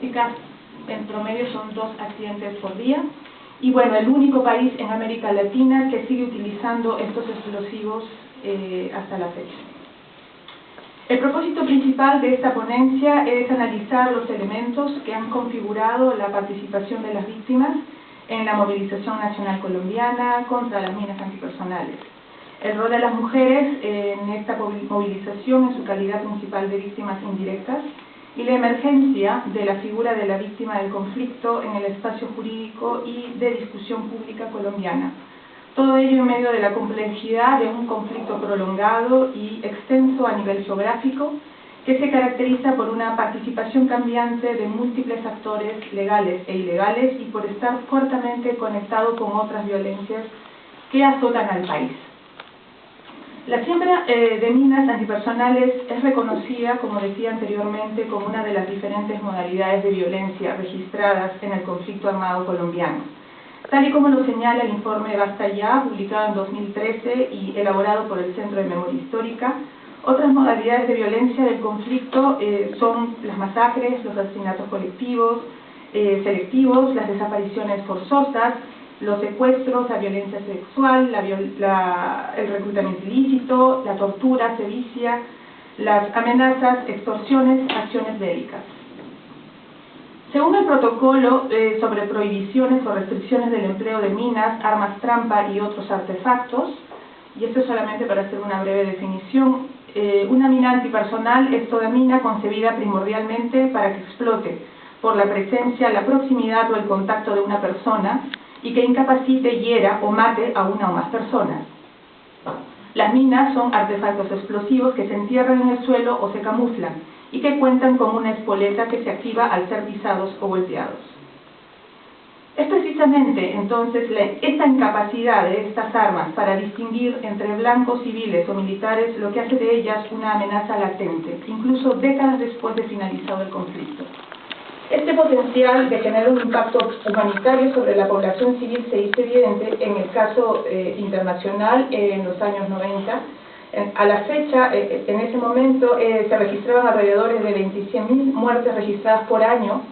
estadísticas en promedio son 2 accidentes por día. Y bueno, el único país en América Latina que sigue utilizando estos explosivos hasta la fecha. El propósito principal de esta ponencia es analizar los elementos que han configurado la participación de las víctimas en la movilización nacional colombiana contra las minas antipersonales. El rol de las mujeres en esta movilización en su calidad principal de víctimas indirectas y la emergencia de la figura de la víctima del conflicto en el espacio jurídico y de discusión pública colombiana. Todo ello en medio de la complejidad de un conflicto prolongado y extenso a nivel geográfico que se caracteriza por una participación cambiante de múltiples actores legales e ilegales y por estar fuertemente conectado con otras violencias que azotan al país. La siembra de minas antipersonales es reconocida, como decía anteriormente, como una de las diferentes modalidades de violencia registradas en el conflicto armado colombiano. Tal y como lo señala el informe Basta Ya, publicado en 2013 y elaborado por el Centro de Memoria Histórica, otras modalidades de violencia del conflicto son las masacres, los asesinatos colectivos, selectivos, las desapariciones forzosas, los secuestros, la violencia sexual, el reclutamiento ilícito, la tortura, sevicia, las amenazas, extorsiones, acciones bélicas. Según el protocolo sobre prohibiciones o restricciones del empleo de minas, armas trampa y otros artefactos, y esto es solamente para hacer una breve definición, una mina antipersonal es toda mina concebida primordialmente para que explote por la presencia, la proximidad o el contacto de una persona y que incapacite, hiera o mate a una o más personas. Las minas son artefactos explosivos que se entierran en el suelo o se camuflan y que cuentan con una espoleta que se activa al ser pisados o golpeados. Es precisamente entonces esta incapacidad de estas armas para distinguir entre blancos, civiles o militares lo que hace de ellas una amenaza latente, incluso décadas después de finalizado el conflicto. Este potencial de generar un impacto humanitario sobre la población civil se hizo evidente en el caso internacional en los años 90. A la fecha, en ese momento, se registraban alrededor de 26.000 muertes registradas por año,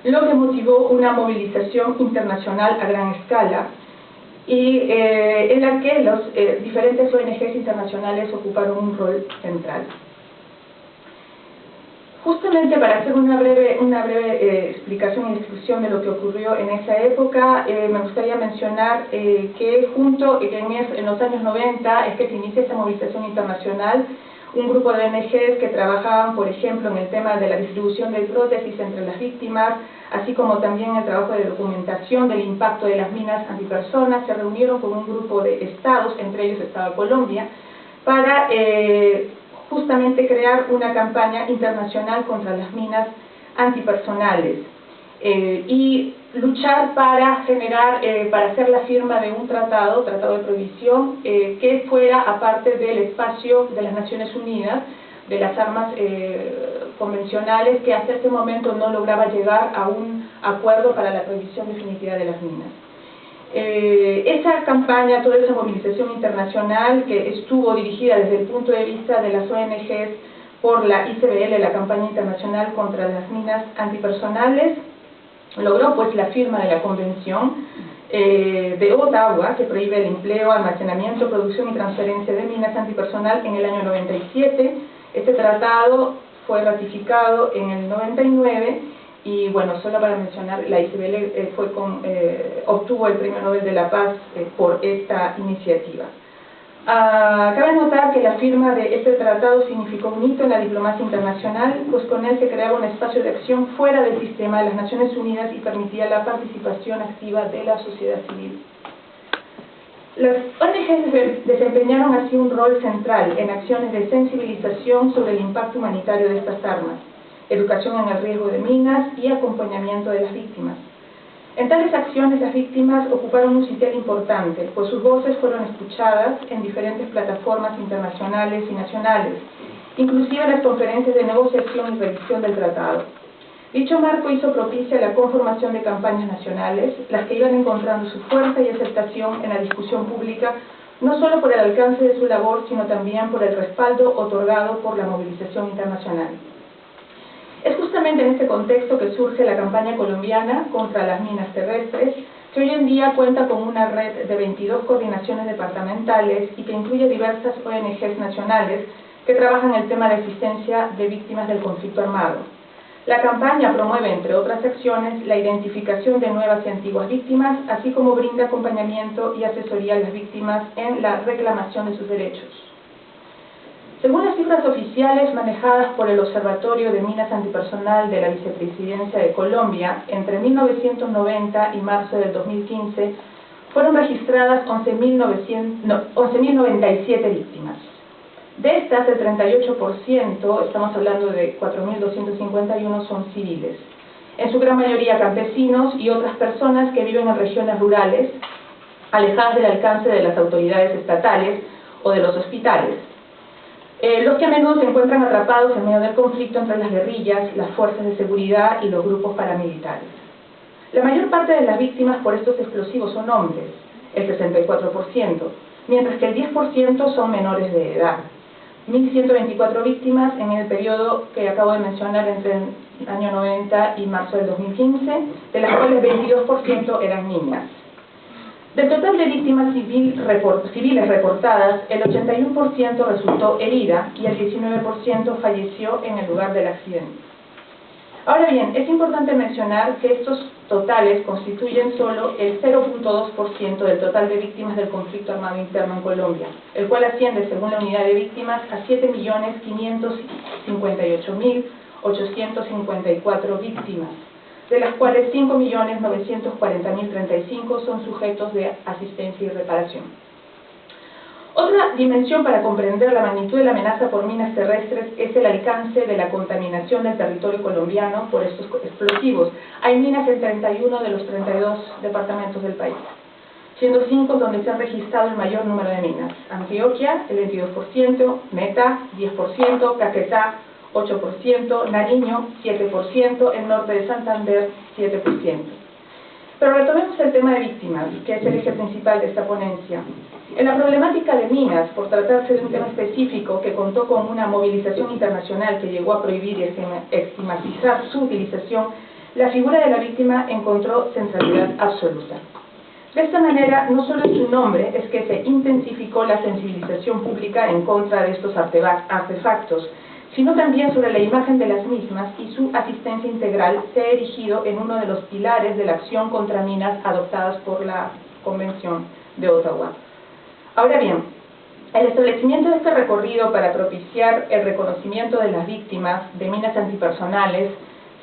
lo que motivó una movilización internacional a gran escala y en la que los diferentes ONGs internacionales ocuparon un rol central. Justamente para hacer una breve explicación y descripción de lo que ocurrió en esa época, me gustaría mencionar que en los años 90 es que se inicia esta movilización internacional, un grupo de ONGs que trabajaban, por ejemplo, en el tema de la distribución de prótesis entre las víctimas, así como también el trabajo de documentación del impacto de las minas antipersonas, se reunieron con un grupo de estados, entre ellos estaba Colombia, para justamente crear una campaña internacional contra las minas antipersonales y luchar para hacer la firma de un tratado de prohibición que fuera aparte del espacio de las Naciones Unidas, de las armas convencionales, que hasta este momento no lograba llegar a un acuerdo para la prohibición definitiva de las minas. Esa campaña, toda esa movilización internacional que estuvo dirigida desde el punto de vista de las ONGs por la ICBL, la campaña internacional contra las minas antipersonales, logró pues la firma de la Convención de Ottawa, que prohíbe el empleo, almacenamiento, producción y transferencia de minas antipersonal en el año 97. Este tratado fue ratificado en el 99 y bueno, solo para mencionar, la ICBL obtuvo el Premio Nobel de la Paz por esta iniciativa. Cabe notar que la firma de este tratado significó un hito en la diplomacia internacional, pues con él se creaba un espacio de acción fuera del sistema de las Naciones Unidas y permitía la participación activa de la sociedad civil. Las ONGs desempeñaron así un rol central en acciones de sensibilización sobre el impacto humanitario de estas armas, educación en el riesgo de minas y acompañamiento de las víctimas. En tales acciones las víctimas ocuparon un sitial importante, pues sus voces fueron escuchadas en diferentes plataformas internacionales y nacionales, inclusive en las conferencias de negociación y revisión del tratado. Dicho marco hizo propicia la conformación de campañas nacionales, las que iban encontrando su fuerza y aceptación en la discusión pública, no solo por el alcance de su labor, sino también por el respaldo otorgado por la movilización internacional. Es justamente en este contexto que surge la campaña colombiana contra las minas terrestres, que hoy en día cuenta con una red de 22 coordinaciones departamentales y que incluye diversas ONGs nacionales que trabajan el tema de asistencia de víctimas del conflicto armado. La campaña promueve, entre otras acciones, la identificación de nuevas y antiguas víctimas, así como brinda acompañamiento y asesoría a las víctimas en la reclamación de sus derechos. Según las cifras oficiales manejadas por el Observatorio de Minas Antipersonal de la Vicepresidencia de Colombia, entre 1990 y marzo del 2015, fueron registradas 11.097 víctimas. De estas, el 38%, estamos hablando de 4.251, son civiles, en su gran mayoría campesinos y otras personas que viven en regiones rurales, alejadas del alcance de las autoridades estatales o de los hospitales. Los que a menudo se encuentran atrapados en medio del conflicto entre las guerrillas, las fuerzas de seguridad y los grupos paramilitares. La mayor parte de las víctimas por estos explosivos son hombres, el 64%, mientras que el 10% son menores de edad. 1.124 víctimas en el periodo que acabo de mencionar entre el año 90 y marzo del 2015, de las cuales 22% eran niñas. Del total de víctimas civiles reportadas, el 81% resultó herida y el 19% falleció en el lugar del accidente. Ahora bien, es importante mencionar que estos totales constituyen solo el 0.2% del total de víctimas del conflicto armado interno en Colombia, el cual asciende, según la unidad de víctimas, a 7.558.854 víctimas, de las cuales 5.940.035 son sujetos de asistencia y reparación. Otra dimensión para comprender la magnitud de la amenaza por minas terrestres es el alcance de la contaminación del territorio colombiano por estos explosivos. Hay minas en 31 de los 32 departamentos del país, siendo 5 donde se ha registrado el mayor número de minas: Antioquia, el 22%, Meta, 10%, Caquetá, 8%, Nariño, 7%, el norte de Santander, 7%. Pero retomemos el tema de víctimas, que es el eje principal de esta ponencia. En la problemática de minas, por tratarse de un tema específico que contó con una movilización internacional que llegó a prohibir y estigmatizar su utilización, la figura de la víctima encontró centralidad absoluta. De esta manera, no solo en su nombre es que se intensificó la sensibilización pública en contra de estos artefactos, sino también sobre la imagen de las mismas, y su asistencia integral se ha erigido en uno de los pilares de la acción contra minas adoptadas por la Convención de Ottawa. Ahora bien, el establecimiento de este recorrido para propiciar el reconocimiento de las víctimas de minas antipersonales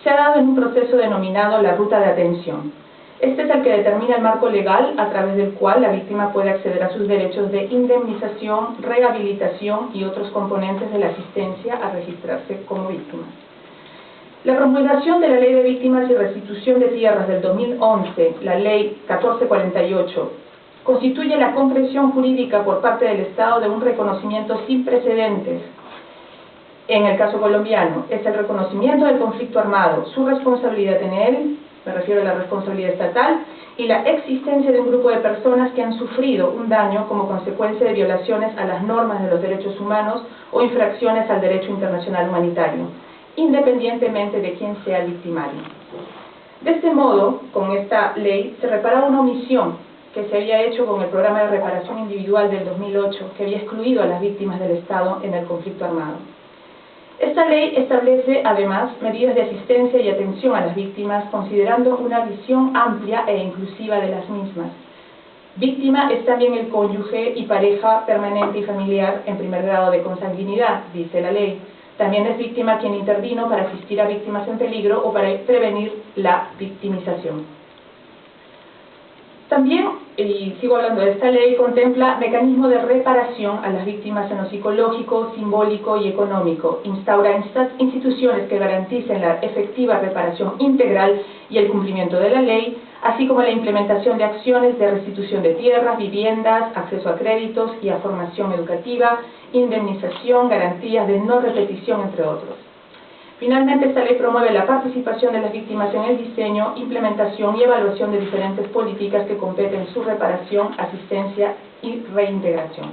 se ha dado en un proceso denominado la ruta de atención. Este es el que determina el marco legal a través del cual la víctima puede acceder a sus derechos de indemnización, rehabilitación y otros componentes de la asistencia a registrarse como víctima. La promulgación de la Ley de Víctimas y Restitución de Tierras del 2011, la Ley 1448, constituye la concreción jurídica por parte del Estado de un reconocimiento sin precedentes. En el caso colombiano, es el reconocimiento del conflicto armado, su responsabilidad en él, me refiero a la responsabilidad estatal, y la existencia de un grupo de personas que han sufrido un daño como consecuencia de violaciones a las normas de los derechos humanos o infracciones al derecho internacional humanitario, independientemente de quién sea el victimario. De este modo, con esta ley, se reparaba una omisión que se había hecho con el programa de reparación individual del 2008, que había excluido a las víctimas del Estado en el conflicto armado. Esta ley establece, además, medidas de asistencia y atención a las víctimas, considerando una visión amplia e inclusiva de las mismas. Víctima es también el cónyuge y pareja permanente y familiar en primer grado de consanguinidad, dice la ley. También es víctima quien intervino para asistir a víctimas en peligro o para prevenir la victimización. También, y sigo hablando de esta ley, contempla mecanismos de reparación a las víctimas en lo psicológico, simbólico y económico. Instaura instituciones que garanticen la efectiva reparación integral y el cumplimiento de la ley, así como la implementación de acciones de restitución de tierras, viviendas, acceso a créditos y a formación educativa, indemnización, garantías de no repetición, entre otros. Finalmente, esta ley promueve la participación de las víctimas en el diseño, implementación y evaluación de diferentes políticas que competen su reparación, asistencia y reintegración.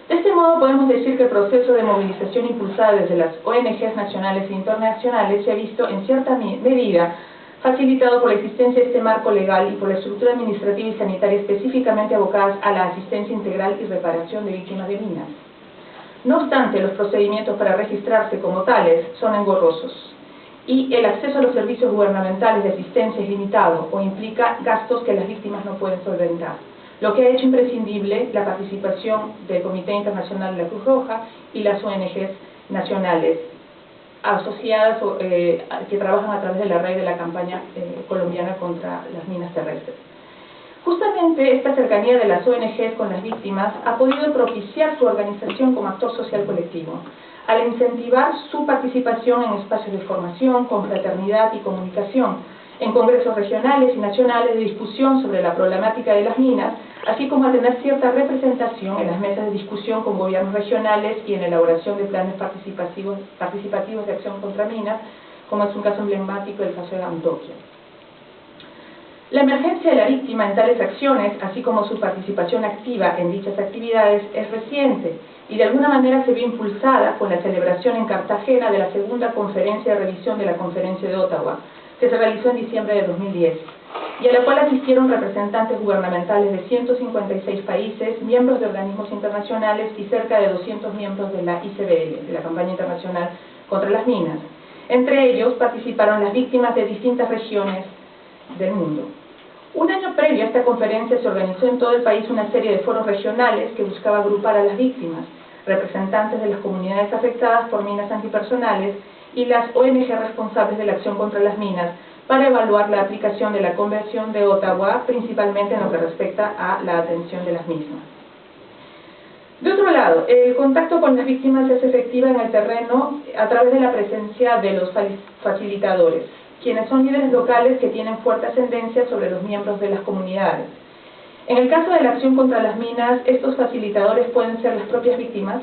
De este modo podemos decir que el proceso de movilización impulsada desde las ONGs nacionales e internacionales se ha visto en cierta medida facilitado por la existencia de este marco legal y por la estructura administrativa y sanitaria específicamente abocadas a la asistencia integral y reparación de víctimas de minas. No obstante, los procedimientos para registrarse como tales son engorrosos y el acceso a los servicios gubernamentales de asistencia es limitado o implica gastos que las víctimas no pueden solventar, lo que ha hecho imprescindible la participación del Comité Internacional de la Cruz Roja y las ONGs nacionales asociadas que trabajan a través de la red de la campaña colombiana contra las minas terrestres. Justamente esta cercanía de las ONGs con las víctimas ha podido propiciar su organización como actor social colectivo, al incentivar su participación en espacios de formación, confraternidad y comunicación, en congresos regionales y nacionales de discusión sobre la problemática de las minas, así como a tener cierta representación en las mesas de discusión con gobiernos regionales y en la elaboración de planes participativos de acción contra minas, como es un caso emblemático del caso de Antioquia. La emergencia de la víctima en tales acciones, así como su participación activa en dichas actividades, es reciente y de alguna manera se vio impulsada con la celebración en Cartagena de la segunda conferencia de revisión de la Conferencia de Ottawa, que se realizó en diciembre de 2010, y a la cual asistieron representantes gubernamentales de 156 países, miembros de organismos internacionales y cerca de 200 miembros de la ICBL, de la Campaña Internacional contra las Minas. Entre ellos participaron las víctimas de distintas regiones del mundo. Un año previo a esta conferencia se organizó en todo el país una serie de foros regionales que buscaba agrupar a las víctimas, representantes de las comunidades afectadas por minas antipersonales y las ONG responsables de la acción contra las minas para evaluar la aplicación de la Convención de Ottawa, principalmente en lo que respecta a la atención de las mismas. De otro lado, el contacto con las víctimas es efectiva en el terreno a través de la presencia de los facilitadores, quienes son líderes locales que tienen fuerte ascendencia sobre los miembros de las comunidades. En el caso de la acción contra las minas, estos facilitadores pueden ser las propias víctimas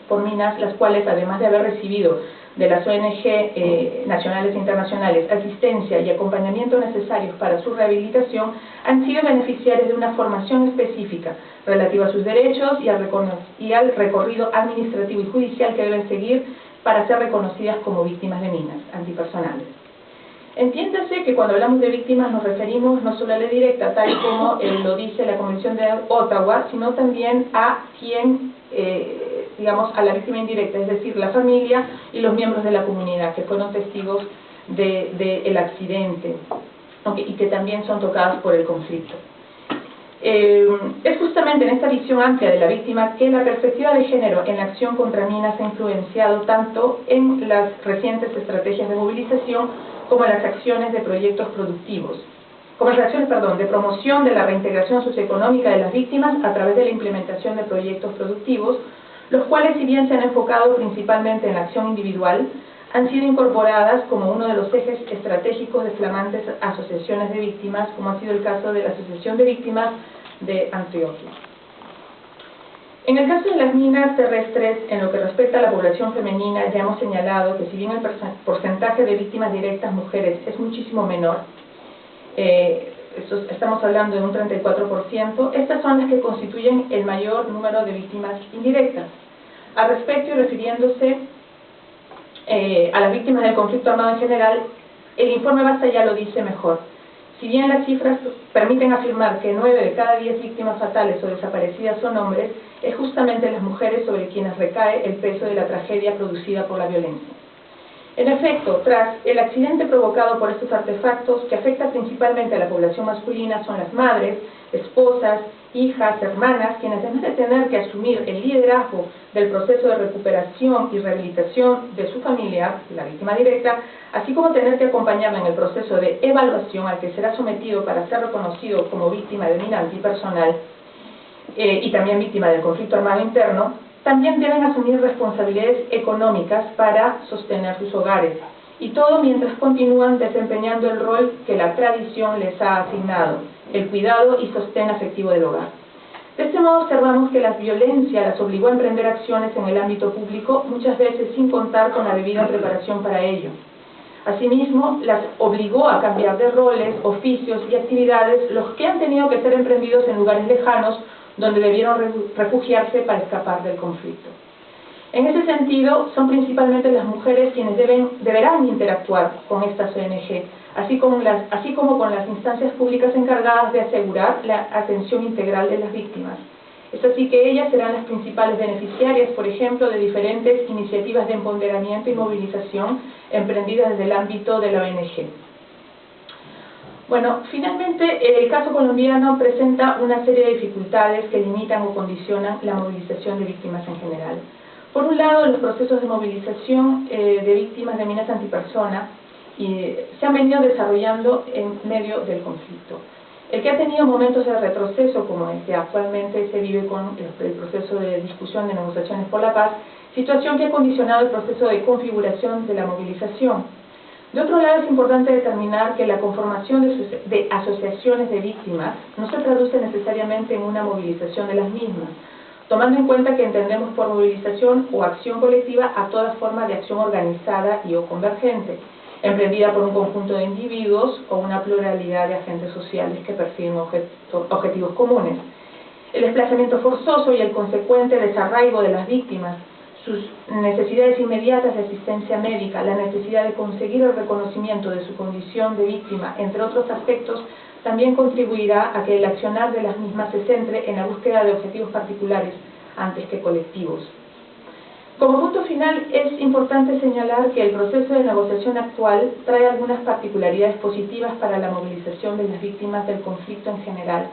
por minas, las cuales, además de haber recibido de las ONG nacionales e internacionales asistencia y acompañamiento necesarios para su rehabilitación, han sido beneficiarios de una formación específica relativa a sus derechos y al recorrido administrativo y judicial que deben seguir para ser reconocidas como víctimas de minas antipersonales. Entiéndase que cuando hablamos de víctimas nos referimos no solo a la directa, tal como lo dice la Convención de Ottawa, sino también a quien, digamos, a la víctima indirecta, es decir, la familia y los miembros de la comunidad que fueron testigos del accidente, y que también son tocadas por el conflicto. Es justamente en esta visión amplia de la víctima que la perspectiva de género en la acción contra minas ha influenciado tanto en las recientes estrategias de movilización como en las acciones de proyectos productivos, como en las acciones, de promoción de la reintegración socioeconómica de las víctimas a través de la implementación de proyectos productivos, los cuales, si bien se han enfocado principalmente en la acción individual, han sido incorporadas como uno de los ejes estratégicos de flamantes asociaciones de víctimas, como ha sido el caso de la Asociación de Víctimas de Antioquia. En el caso de las minas terrestres, en lo que respecta a la población femenina, ya hemos señalado que si bien el porcentaje de víctimas directas mujeres es muchísimo menor, estamos hablando de un 34%, estas son las que constituyen el mayor número de víctimas indirectas. Al respecto, y refiriéndose a las víctimas del conflicto armado en general, el informe Basta ya lo dice mejor. Si bien las cifras permiten afirmar que 9 de cada 10 víctimas fatales o desaparecidas son hombres, es justamente las mujeres sobre quienes recae el peso de la tragedia producida por la violencia. En efecto, tras el accidente provocado por estos artefactos, que afecta principalmente a la población masculina, son las madres, esposas, hijas, hermanas, quienes además de tener que asumir el liderazgo del proceso de recuperación y rehabilitación de su familiar, la víctima directa, así como tener que acompañarla en el proceso de evaluación al que será sometido para ser reconocido como víctima de mina antipersonal y también víctima del conflicto armado interno, también deben asumir responsabilidades económicas para sostener sus hogares, y todo mientras continúan desempeñando el rol que la tradición les ha asignado, el cuidado y sostén afectivo del hogar. De este modo observamos que la violencia las obligó a emprender acciones en el ámbito público, muchas veces sin contar con la debida preparación para ello. Asimismo, las obligó a cambiar de roles, oficios y actividades, los que han tenido que ser emprendidos en lugares lejanos, donde debieron refugiarse para escapar del conflicto. En ese sentido, son principalmente las mujeres quienes deberán interactuar con estas ONG, así como con las instancias públicas encargadas de asegurar la atención integral de las víctimas. Es así que ellas serán las principales beneficiarias, por ejemplo, de diferentes iniciativas de empoderamiento y movilización emprendidas desde el ámbito de la ONG. Bueno, finalmente, el caso colombiano presenta una serie de dificultades que limitan o condicionan la movilización de víctimas en general. Por un lado, los procesos de movilización de víctimas de minas antipersona se han venido desarrollando en medio del conflicto. El que ha tenido momentos de retroceso, como el que actualmente se vive con el proceso de discusión de negociaciones por la paz, situación que ha condicionado el proceso de configuración de la movilización. De otro lado, es importante determinar que la conformación de asociaciones de víctimas no se traduce necesariamente en una movilización de las mismas, tomando en cuenta que entendemos por movilización o acción colectiva a toda forma de acción organizada y o convergente, emprendida por un conjunto de individuos o una pluralidad de agentes sociales que persiguen objetivos comunes. El desplazamiento forzoso y el consecuente desarraigo de las víctimas, sus necesidades inmediatas de asistencia médica, la necesidad de conseguir el reconocimiento de su condición de víctima, entre otros aspectos, también contribuirá a que el accionar de las mismas se centre en la búsqueda de objetivos particulares antes que colectivos. Como punto final, es importante señalar que el proceso de negociación actual trae algunas particularidades positivas para la movilización de las víctimas del conflicto en general: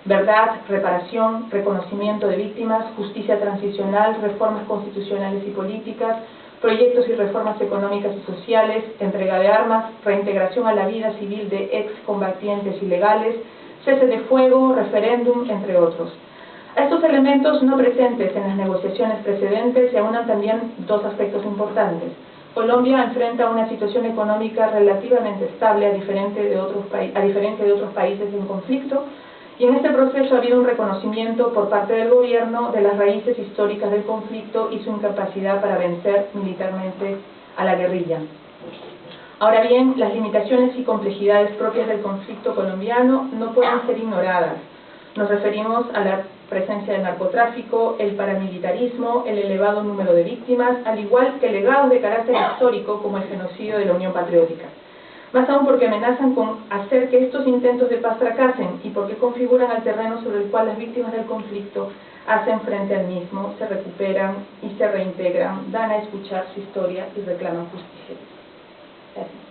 verdad, reparación, reconocimiento de víctimas, justicia transicional, reformas constitucionales y políticas, proyectos y reformas económicas y sociales, entrega de armas, reintegración a la vida civil de excombatientes ilegales, cese de fuego, referéndum, entre otros. A estos elementos no presentes en las negociaciones precedentes se aunan también dos aspectos importantes. Colombia enfrenta una situación económica relativamente estable a diferente de otros países en conflicto, y en este proceso ha habido un reconocimiento por parte del gobierno de las raíces históricas del conflicto y su incapacidad para vencer militarmente a la guerrilla. Ahora bien, las limitaciones y complejidades propias del conflicto colombiano no pueden ser ignoradas. Nos referimos a la presencia del narcotráfico, el paramilitarismo, el elevado número de víctimas, al igual que legados de carácter histórico como el genocidio de la Unión Patriótica. Más aún porque amenazan con hacer que estos intentos de paz fracasen y porque configuran el terreno sobre el cual las víctimas del conflicto hacen frente al mismo, se recuperan y se reintegran, dan a escuchar su historia y reclaman justicia. Gracias.